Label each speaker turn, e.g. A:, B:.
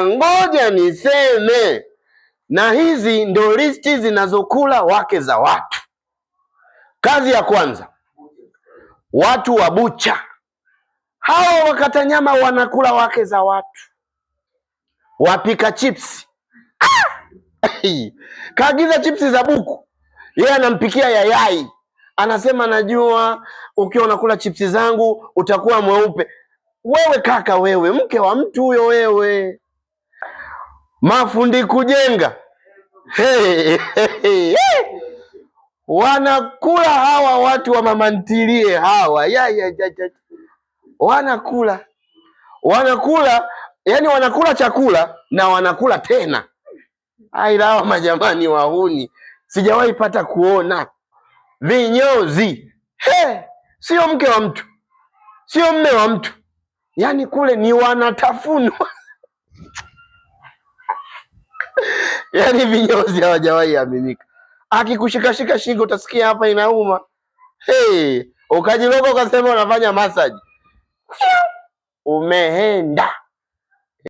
A: Ngoja niseme, na hizi ndo listi zinazokula wake za watu. Kazi ya kwanza, watu wa bucha. Hao wakata nyama wanakula wake za watu. Wapika chipsi, kaagiza chipsi za buku, yeye anampikia yayai, anasema najua ukiwa unakula chipsi zangu utakuwa mweupe. Wewe kaka, wewe mke wa mtu huyo wewe. Mafundi kujenga, wanakula hawa watu wa mama ntilie hawa wanakula yani wanakula chakula na wanakula tena. Hawa majamani wahuni, sijawahi pata kuona vinyozi. Sio mke wa mtu, sio mme wa mtu, yani kule ni wanatafunwa. Yani vinyozi hawajawahi aminika. Akikushikashika shingo utasikia hapa inauma. Ukajiloga ukasema unafanya massage, umeenda.